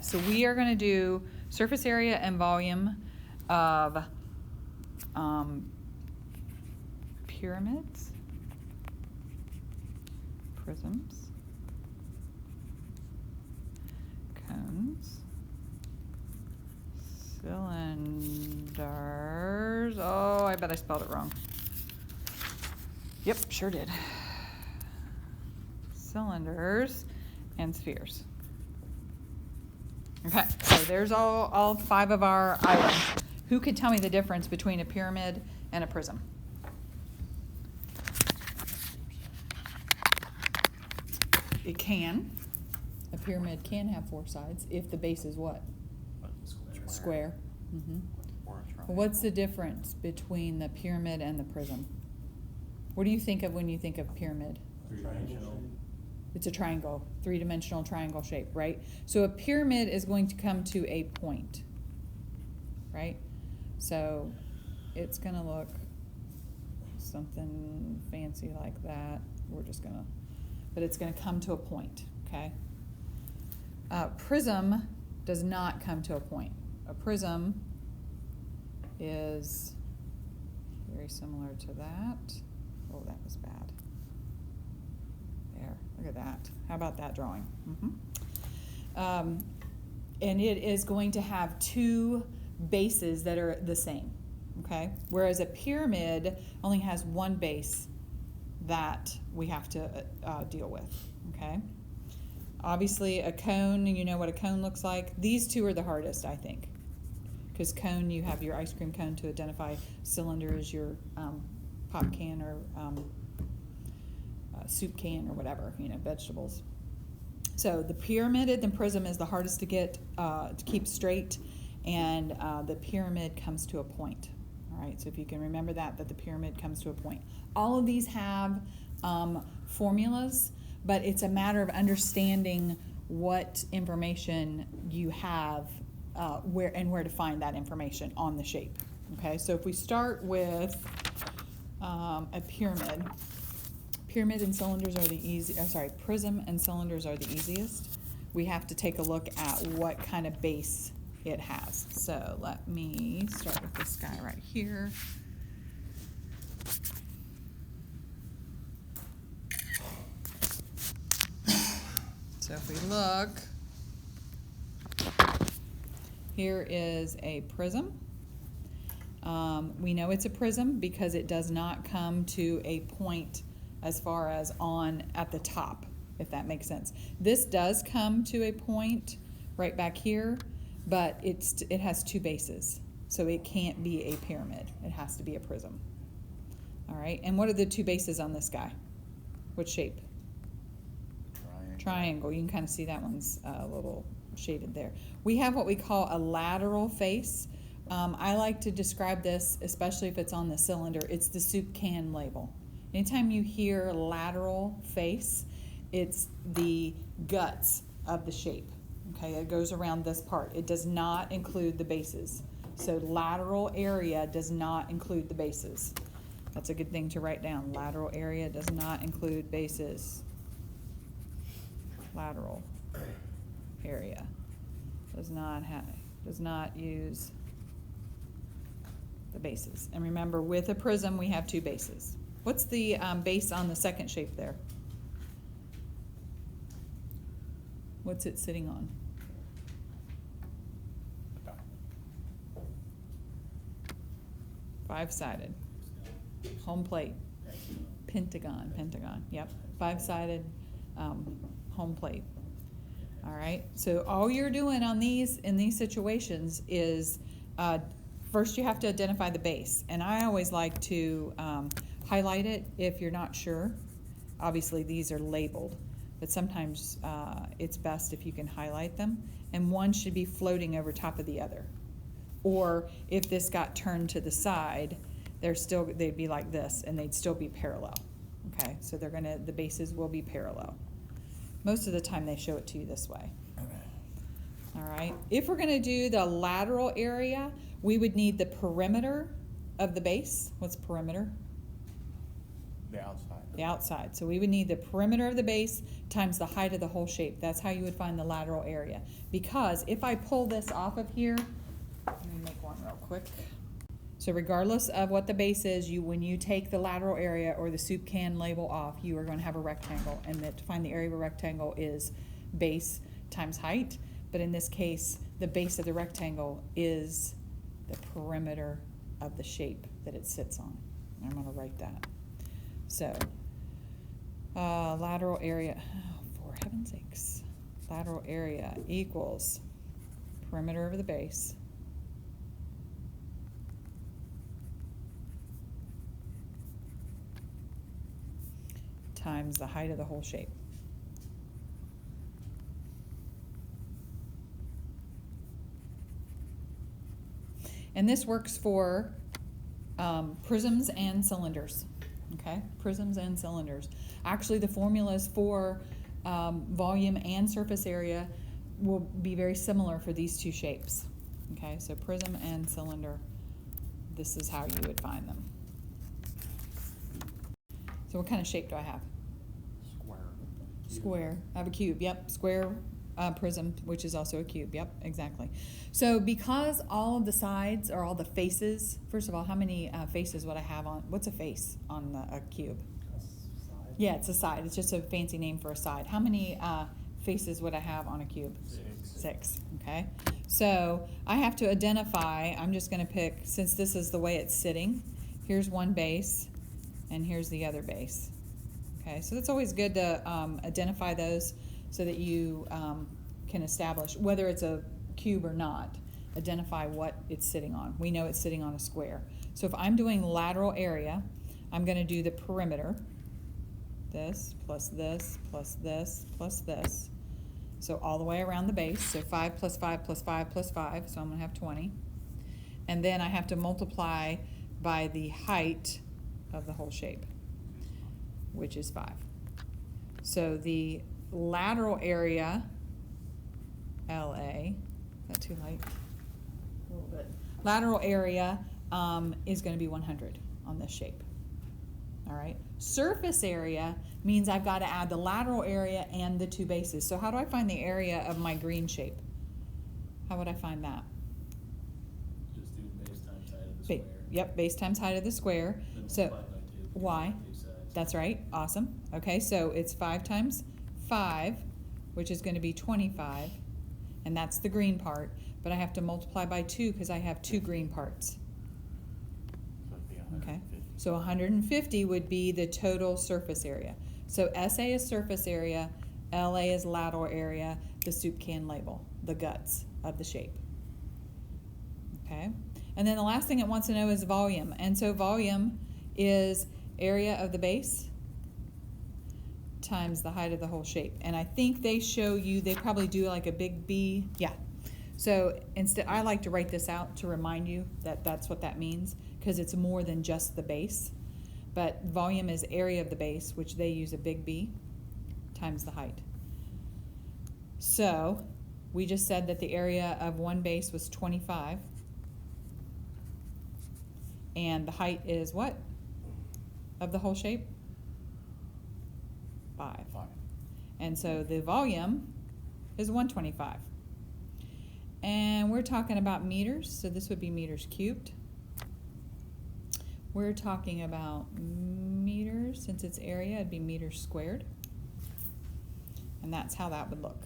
so we are gonna do surface area and volume of pyramids, prisms, cones, cylinders. Oh, I bet I spelled it wrong. Yep, sure did. Cylinders and spheres. Okay, so there's all 5 of our items. Who could tell me the difference between a pyramid and a prism? It can. A pyramid can have 4 sides if the base is what? Square. Mm-hmm. What's the difference between the pyramid and the prism? What do you think of when you think of pyramid? Triangle. It's a triangle, 3-dimensional triangle shape, right? So a pyramid is going to come to a point, right? So it's gonna look something fancy like that. But it's gonna come to a point, okay? Prism does not come to a point. A prism is very similar to that. Oh, that was bad. There, look at that. How about that drawing? And it is going to have 2 bases that are the same, okay? Whereas a pyramid only has 1 base that we have to deal with, okay? Obviously a cone, you know what a cone looks like. These 2 are the hardest, I think. Because cone, you have your ice cream cone to identify. Cylinder is your pop can or soup can or whatever, vegetables. So the pyramid and the prism is the hardest to get to keep straight, and the pyramid comes to a point. All right, so if you can remember that the pyramid comes to a point. All of these have formulas, but it's a matter of understanding what information you have, where to find that information on the shape. Okay, so if we start with a pyramid. Pyramid and cylinders are the prism and cylinders are the easiest. We have to take a look at what kind of base it has. So let me start with this guy right here. So if we look, here is a prism. We know it's a prism because it does not come to a point as far as on at the top, if that makes sense. This does come to a point right back here, but it has 2 bases, so it can't be a pyramid. It has to be a prism. All right, and what are the 2 bases on this guy? What shape? Triangle. You can kind of see that one's a little shaded there. We have what we call a lateral face. I like to describe this, especially if it's on the cylinder, it's the soup can label. Anytime you hear lateral face, it's the guts of the shape. Okay, it goes around this part. It does not include the bases. So lateral area does not include the bases. That's a good thing to write down. Lateral area does not include bases. Lateral area does not use the bases. And remember, with a prism, we have 2 bases. What's the base on the second shape there? What's it sitting on? Five-sided. Home plate. Pentagon. Yep. 5-sided home plate. All right. So all you're doing on in these situations is first you have to identify the base, and I always like to highlight it if you're not sure. Obviously these are labeled, but sometimes it's best if you can highlight them, and one should be floating over top of the other. Or if this got turned to the side, they'd be like this, and they'd still be parallel. Okay, so the bases will be parallel. Most of the time they show it to you this way. All right, if we're gonna do the lateral area, we would need the perimeter of the base. What's perimeter? The outside. the outside. So we would need the perimeter of the base times the height of the whole shape. That's how you would find the lateral area. Because if I pull this off of here, let me make one real quick. So regardless of what the base is, when you take the lateral area or the soup can label off, you are going to have a rectangle, and that to find the area of a rectangle is base times height. But in this case, the base of the rectangle is the perimeter of the shape that it sits on. I'm going to write that. So lateral area, oh, for heaven's sakes, lateral area equals perimeter of the base times the height of the whole shape. And this works for prisms and cylinders, okay? Prisms and cylinders. Actually, the formulas for volume and surface area will be very similar for these two shapes, okay? So prism and cylinder, this is how you would find them. So what kind of shape do I have? Square. Square. I have a cube, yep. Square prism, which is also a cube, yep, exactly. So because all of the sides, or all the faces, first of all, how many faces would I have on, what's a face on a cube? A side. Yeah, it's a side. It's just a fancy name for a side. How many faces would I have on a cube? 6. 6, okay. So I have to identify, I'm just going to pick, since this is the way it's sitting, here's one base, and here's the other base. Okay, so it's always good to identify those so that you can establish whether it's a cube or not. Identify what it's sitting on. We know it's sitting on a square. So if I'm doing lateral area, I'm going to do the perimeter. This plus this plus this plus this. So all the way around the base. So 5 plus 5 plus 5 plus 5. So I'm going to have 20. And then I have to multiply by the height of the whole shape, which is 5. So the lateral area, LA, is that too light? A little bit. Lateral area is going to be 100 on this shape. All right. Surface area means I've got to add the lateral area and the two bases. So how do I find the area of my green shape? How would I find that? Just do base times height of the square. Yep, base times height of the square. Then So multiply by 2. y? Two sides. That's right. Awesome. Okay, so it's 5 times 5, which is going to be 25, and that's the green part, but I have to multiply by 2 because I have 2 green parts. So it'd be Okay, 150. so 150 would be the total surface area. So SA is surface area, LA is lateral area, the soup can label, the guts of the shape. Okay, and then the last thing it wants to know is volume, and so volume is area of the base times the height of the whole shape. And I think they show you, they probably do like a big B, yeah. So instead, I like to write this out to remind you that that's what that means, because it's more than just the base. But volume is area of the base, which they use a big B, times the height. So we just said that the area of one base was 25. And the height is what? Of the whole shape? 5. 5. And so the volume is 125. And we're talking about meters, so this would be meters cubed. We're talking about meters, since it's area, it'd be meters squared. And that's how that would look.